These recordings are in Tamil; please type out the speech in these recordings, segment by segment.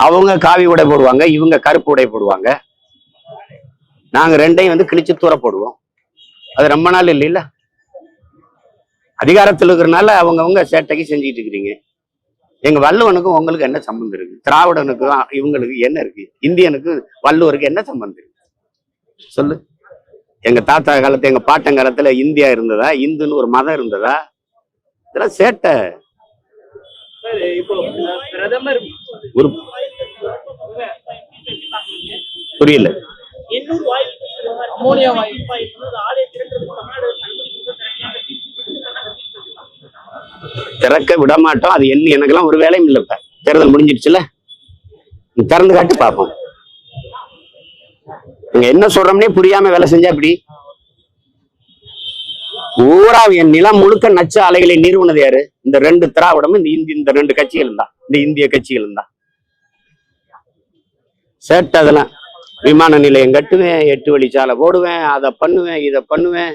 அவங்க காவி உடை போடுவாங்க, இவங்க கருப்பு உடை போடுவாங்க. நாங்க ரெண்டையும் கிழிச்சு தூர போடுவோம். அது ரொம்ப நாள் இல்லைல்ல, அதிகாரத்தில் இருக்கிறனால அவங்கவுங்க சேட்டைக்கு செஞ்சுட்டு இருக்கிறீங்க. எங்க வள்ளுவனுக்கும் உங்களுக்கு என்ன சம்பந்தம் இருக்கு? திராவிடனுக்கும் இவங்களுக்கு என்ன இருக்கு? இந்தியனுக்கு வள்ளுவருக்கு என்ன சம்பந்தம் இருக்கு சொல்லு. எங்க தாத்தா காலத்துல, எங்க பாட்டன் காலத்துல இந்தியா இருந்ததா? இந்துன்னு ஒரு மதம் இருந்ததா? இதெல்லாம் சேட்டை. ஒரு புரியல. திறக்க விட மாட்டோம். அது என்ன, எனக்கெல்லாம் ஒரு வேலையும் இல்லை. இப்ப தேர்தல் முடிஞ்சிருச்சுல, திறந்து காட்டு பார்ப்போம். நீங்க என்ன சொல்றோம்னே புரியாம வேலை செஞ்சா அப்படி. ஊரா என் நிலம் முழுக்க நச்ச அலைகளை நிறுவனது யாரு? இந்த ரெண்டு திராவிடமும் இந்த ரெண்டு கட்சிகள் தான், இந்த இந்திய கட்சிகள் தான். சேட்டை அதெல்லாம். விமான நிலையம் கட்டுவேன், 8 வழிச்சாலை போடுவேன், அதை பண்ணுவேன், இதை பண்ணுவேன்.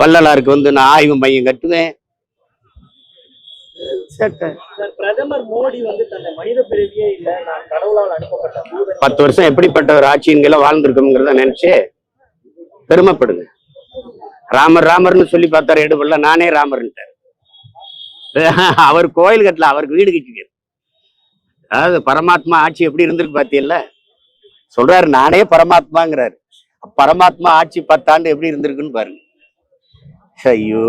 வள்ளலாருக்கு நான் ஆய்வு மையம் கட்டுவேன். பிரதமர் மோடி தன்னை மனித பிறவியே இல்ல, நான் கடவுளால் அனுப்பப்பட்ட 10 வருஷம் எப்படிப்பட்ட ஒரு ஆட்சியங்களை வாழ்ந்திருக்கோங்கிறத நினைச்சு பெருமைப்படுங்க. ராமர் ராமர்னு சொல்லி பார்த்தாரு எடுபடல, நானே ராமர்ன்ட்டார். அவர் கோயில் கட்டல, அவருக்கு வீடு கட்டிக்காரு. அதாவது பரமாத்மா ஆட்சி எப்படி இருந்திருக்கு பாத்தீங்கல்ல, சொல்றாரு நானே பரமாத்மாங்கிறாரு. பரமாத்மா ஆட்சி 10 ஆண்டு எப்படி இருந்திருக்குன்னு பாருங்க. ஐயோ,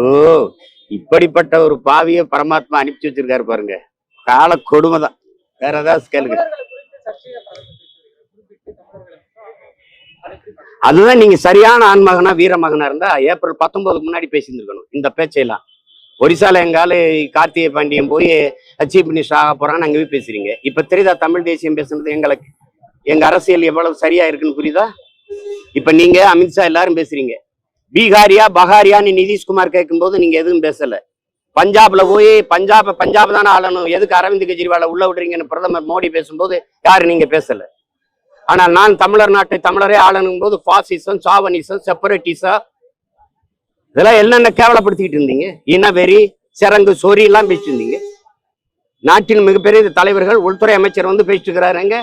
இப்படிப்பட்ட ஒரு பாவிய பரமாத்மா அனுப்பிச்சு வச்சிருக்காரு பாருங்க. கால கொடுமைதான். வேற ஏதாவது கேளுங்க. அதுதான், நீங்க சரியான ஆண்மகனா வீரமகனா இருந்தா ஏப்ரல் 19 முன்னாடி பேசியிருந்திருக்கணும் இந்த பேச்சையெல்லாம். ஒரிசால எங்கால கார்த்திகை பாண்டியன் போய் சீஃப் மினிஸ்டர் ஆக போறான்னு அங்க போய் பேசுறீங்க. இப்ப தெரியுதா தமிழ் தேசியம் பேசுறது எங்களுக்கு, எங்க அரசியல் எவ்வளவு சரியா இருக்குன்னு புரியுதா? இப்ப நீங்க அமித்ஷா எல்லாரும் பேசுறீங்க. பீகாரியா பகாரியான்னு நிதிஷ்குமார் கேட்கும்போது நீங்க எதுவும் பேசல. பஞ்சாப்ல போய் பஞ்சாப் தானே ஆளணும், எதுக்கு அரவிந்த் கெஜ்ரிவாலை உள்ள விடுறீங்கன்னு பிரதமர் மோடி பேசும்போது யாரு நீங்க பேசல. ஆனா நான் தமிழர் நாட்டை தமிழரே ஆளணும் போது பாசிசம், சாவனிசம், செப்பரேட்டிசம் இதெல்லாம் என்னென்ன கேவலப்படுத்திக்கிட்டு இருந்தீங்க. இனவெறி, சிறங்கு, சொறி எல்லாம் பேசிட்டு இருந்தீங்க. நாட்டின் மிகப்பெரிய தலைவர்கள், உள்துறை அமைச்சர் பேசிட்டு இருக்கிறாருங்க.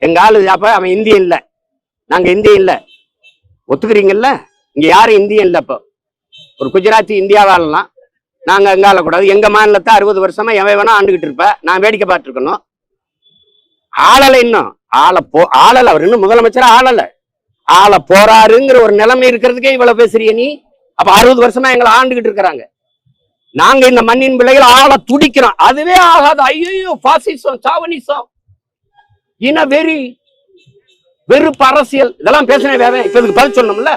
எங்க ஆளு அப்ப அவன் இந்தியன் இல்ல, நாங்க இந்தியன் இல்ல, ஒத்துக்கிறீங்கல்ல? இங்க யாரும் இந்தியன் இல்ல. இப்போ ஒரு குஜராத்தி இந்தியாவாலாம் நாங்க எங்க ஆளக்கூடாது. எங்க மாநிலத்தை 60 வருஷமா எவன் வேணா ஆண்டுகிட்டு இருப்ப, நான் வேடிக்கை பார்த்துருக்கணும். ஆளலை, இன்னும் ஆளல. அவர் இன்னும் முதலமைச்சரா ஆளல, ஆள போறாருங்கிற ஒரு நிலைமை இருக்கிறதுக்கே இவ்வளவு பேசுறிய நீ. அப்ப 60 வருஷமா எங்களை ஆண்டுகிட்டு இருக்கிறாங்க. நாங்க இந்த மண்ணின் பிள்ளைகள் ஆள துடிக்கிறோம். அதுவே ஆகாது. ஐயோ, பாசிசம், சாவனிசம், இன வெறி, வெறுப்பு அரசியல், இதெல்லாம் பேசினே வேற. இப்ப இதுக்கு பதில் சொல்லணும்ல.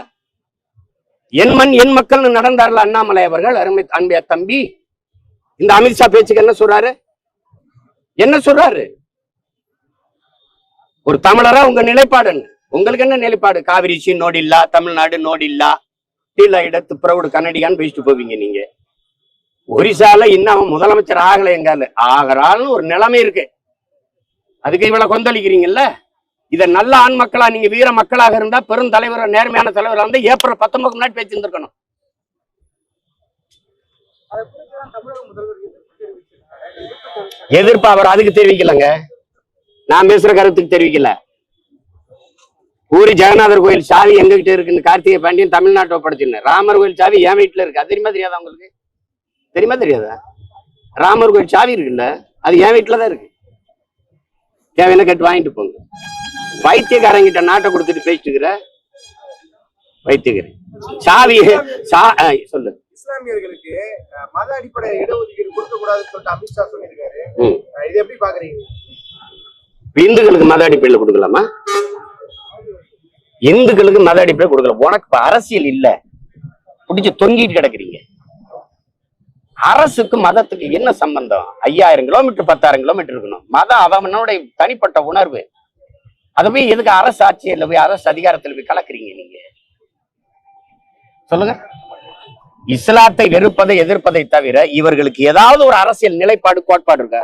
என் மண் என் மக்கள்னு நடந்தார்ல அண்ணாமலை அவர்கள், அருமை அன்பிய தம்பி. இந்த அமித்ஷா பேச்சுக்கு என்ன சொல்றாரு? என்ன சொல்றாரு? ஒரு தமிழரா உங்க நிலைப்பாடு என்ன? உங்களுக்கு என்ன நிலைப்பாடு? காவிரி நோடி இல்ல, தமிழ்நாடு நோடி இல்ல, இல்ல இடத்து பிரவுடு கன்னடியான்னு பேசிட்டு போவீங்க நீங்க. ஒரிசால இன்னும் முதலமைச்சர் ஆகல, எங்கால ஆகிறான்னு ஒரு நிலைமை இருக்கு. அதுக்கு இவ்வளவு கொந்தளிக்கிறீங்கல்ல. இதை நல்ல ஆண் மக்களா, நீங்க வீர மக்களாக இருந்தா, பெரும் தலைவர், நேர்மையான தலைவராக இருந்தா ஏப்ரல் 19 முன்னாடி பேசியிருந்திருக்கணும். எதிர்ப்பு அவர் அதுக்கு தெரிவிக்கலங்க, நான் பேசுற கருத்துக்கு தெரிவிக்கல. பூரி ஜெகநாதர் கோயில் சாவி எங்ககிட்ட இருக்குன்னு கார்த்திகை பாண்டியன் தமிழ்நாட்டை ஒப்படைச்சிருந்தார். ராமர் கோயில் சாவி என் வீட்டுல இருக்கு. அது தெரியுமா தெரியாதா உங்களுக்கு? தெரியுமா தெரியாதா? ராமர் கோயில் சாவி இருக்குல்ல, அது என் வீட்டுலதான் இருக்கு. தேவையான கேட்டு வாங்கிட்டு போங்க. வைத்தியக்காரங்கிட்ட நாட்டை கொடுத்துட்டு பேசிட்டு இருக்கிற வைத்தியக்காரன் சாவி சொல்லு. இஸ்லாமியர்களுக்கு மத அடிப்படை இடஒதுக்கீடு கொடுக்க கூடாதுன்னு சொல்லிட்டு அமித்ஷா சொல்லியிருக்காரு. இது எப்படி பாக்குறீங்க? இந்துக்களுக்கு மத அடிப்படையில கொடுக்கலாமா? இந்துக்களுக்கு மத அடிப்படை கொடுக்கலாம். உனக்கு அரசியல் இல்ல, பிடிச்சு தொங்கிட்டு கிடக்குறீங்க. அரசுக்கு மதத்துக்கு என்ன சம்பந்தம்? 5000 கிலோமீட்டர் 10,000 கிலோமீட்டர் இருக்கணும். மதம் அவனுடைய தனிப்பட்ட உணர்வு. அதை போய் எதுக்கு அரசு ஆட்சியில் போய் அரசு அதிகாரத்தில் போய் கலக்குறீங்க நீங்க? சொல்லுங்க. இஸ்லாத்தை வெறுப்பதை எதிர்ப்பதை தவிர இவர்களுக்கு ஏதாவது ஒரு அரசியல் நிலைப்பாடு கோட்பாடு இருக்கா?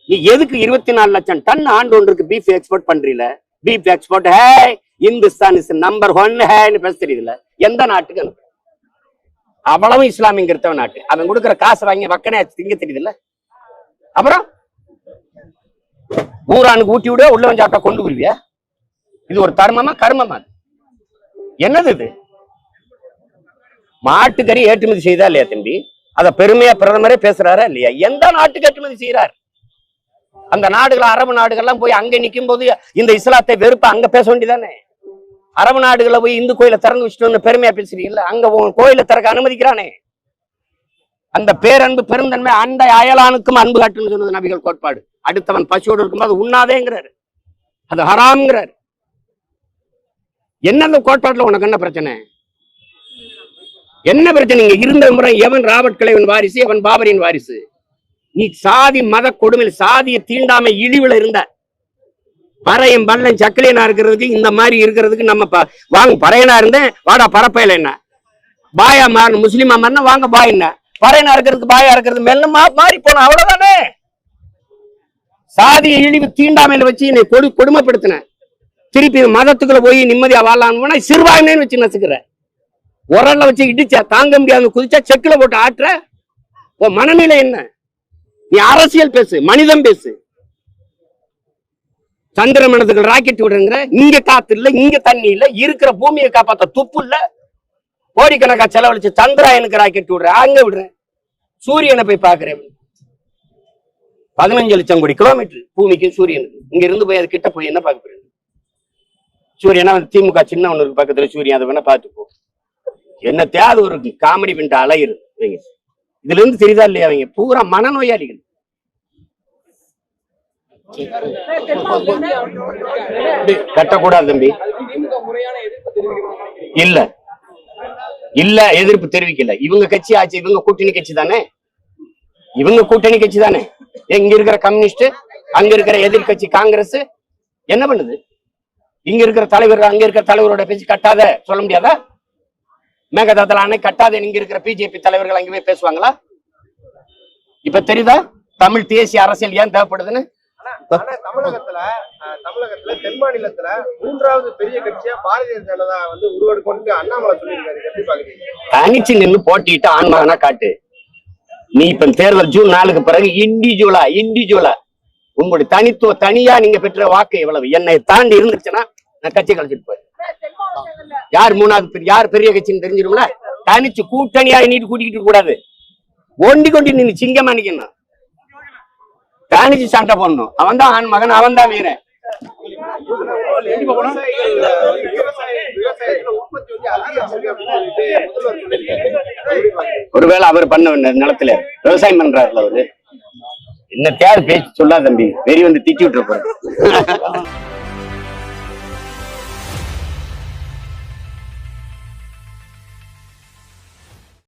நீ எதுக்கு 24 லட்சம் டன் ஆண்டு ஒன்றுக்கு பீஃப் எக்ஸ்போர்ட் பண்றீல? Beef export hey, Hindustan is number 1 ஹேன்னு பேச தெரியுதுல. எந்த நாட்டுக்கு அனுப்பு? அவ்வளவு இஸ்லாமிய கிறிஸ்தவ நாட்டு. அவன் கொடுக்குற காசு வாங்கி வக்கனே திங்க தெரியுதுல்ல. அப்புறம் ஊரானுக்கு ஊட்டி விட உள்ள வந்து சாப்பிட்டா கொண்டு வருவியா? இது ஒரு தர்மமா கர்மமா? என்னது இது? மாட்டுக்கறி ஏற்றுமதி செய்தா இல்லையா தம்பி? அத பெருமையா பிரதமரே பேசுறாரா இல்லையா? எந்த நாட்டுக்கு ஏற்றுமதி செய்யறார்? அந்த நாடுகள், அரபு நாடுகள்லாம் போய் அங்க நிக்கும் போது இந்த இஸ்லாத்தை வெறுப்ப அங்க பேச வேண்டியதானே? அரபு நாடுகளை போய் இந்து கோயிலை திறந்து வச்சுட்டு பெருமையா பேசுறீங்கல்ல, அங்க உன் கோயிலை திறக்க அனுமதிக்கிறானே. அந்த பேரன்பு பெருந்தன்மை அந்த அயலானுக்கும் அன்பு காட்டுன்னு சொன்னது நபிகள் கோட்பாடு. அடுத்தவன் பசியோடு இருக்கும்போது உண்ணாதேங்கிறாரு, அது ஹராம்ங்கிறாரு. என்ன அந்த கோட்பாட்டுல உனக்கு என்ன பிரச்சனை? என்ன பிரச்சனை? இங்க இருந்த முறை எவன் ராபர்ட் கிளைவன் வாரிசு, எவன் பாபரின் வாரிசு? நீ சாதி மத கொடுமையில் சாதிய தீண்டாமை இழிவுல இருந்த பறையும் பல்லம் சக்கிலியனா இருக்கிறதுக்கு இந்த மாதிரி இருக்கிறதுக்கு நம்ம வாங்க. பறையனா இருந்தேன் வாடா பரப்பையில என்ன பாயா மாறு முஸ்லிமா மாறினா வாங்க பாய் என்ன பறையனா இருக்கிறதுக்கு பாயா இருக்கிறது மெல்ல மாறி போன அவ்வளவுதானே. சாதிய இழிவு தீண்டாமையில வச்சு என்னை கொடுமைப்படுத்தின. திருப்பி மதத்துக்குள்ள போய் நிம்மதியா வாழலாம்னு சிறுபான்மைன்னு வச்சு நசுக்கிற. உரல்ல வச்சு இடிச்சா தாங்க முடியாது, குதிச்சா செக்குல போட்டு ஆட்டுற. உன் மனநிலை என்ன? நீ அரசியல் பேசு, மனிதம் பேசு. சந்திர மனதுக்கு ராக்கெட் விடுங்கிற, இங்க காத்து இல்ல, இங்க தண்ணி இல்ல, இருக்கிற பூமியை காப்பாத்த துப்பு இல்ல. கோடிக்கணக்கா செலவழிச்சு சந்திராயனுக்கு ராக்கெட் விடுற, அங்க விடுற. சூரியனை போய் பாக்குறேன். 15 லட்சம் கோடி கிலோமீட்டர் பூமிக்கு சூரியனுக்கு. இங்க இருந்து போய் அது கிட்ட போய் என்ன பார்க்க போறேன்? சூரியனா திமுக சின்ன ஒண்ணு பக்கத்துல சூரியன், அதை வேணா பார்த்து போ. என்ன தேவை? ஒரு காமெடி பண்ணிட்டு அலையிரு. இதுல இருந்து தெரியுதா இல்லையா? அவங்க பூரா மனநோயாளிகள். கட்டக்கூடாது தம்பி. இல்ல இல்ல எதிர்ப்பு தெரிவிக்கல. இவங்க கட்சி ஆச்சு, இவங்க கூட்டணி கட்சி தானே, இவங்க கூட்டணி கட்சி தானே. இங்க இருக்கிற கம்யூனிஸ்ட், அங்க இருக்கிற எதிர்கட்சி காங்கிரஸ் என்ன பண்ணுது? இங்க இருக்கிற தலைவர் அங்க இருக்கிற தலைவரோட பேச்சு கட்டாத சொல்ல முடியாதா? மேகதாதுல அணை கட்டாத இங்க இருக்கிற பிஜேபி தலைவர்கள் அங்கே போய் பேசுவாங்களா? இப்ப தெரியுதா தமிழ் தேசிய அரசியல் ஏன் தேவைப்படுதுன்னு? தமிழகத்துல தென் மாநிலத்துல 3வது பெரிய கட்சியா பாரதிய ஜனதா உருவெடுக்கொண்டு அண்ணாமலை சொல்லியிருக்காரு. எப்படி பாக்குறீங்க? தனிச்சு நின்று போட்டிட்டு ஆன்மகனா காட்டு. நீ இப்ப தேர்தல் ஜூன் 4க்கு பிறகு இண்டிவிஜுவலா உங்களுடைய தனித்துவ தனியா நீங்க பெற்ற வாக்கு எவ்வளவு என்னை தாண்டி இருந்துச்சுன்னா நான் கட்சி கழிச்சிட்டு போய் யார் 3வது யார் பெரிய கட்சின்னு தெரிஞ்சிடும்ல. தனிச்சு கூட்டணியா நீட்டு கூட்டிக்கிட்டு கூடாது. ஒண்டி கொண்டு நீ சிங்கமா நிக்கணும். தனிச்சு சண்டை போடணும். அவன் தான் ஆண் மகன், அவன் தான் வீரன். ஒருவேளை அவர் பண்ண நிலத்துல விவசாயம் பண்றாருல அவரு. என்ன தேவை பேச்சு சொல்லாத தம்பி, வெறி வந்து திட்டி விட்டுற போற.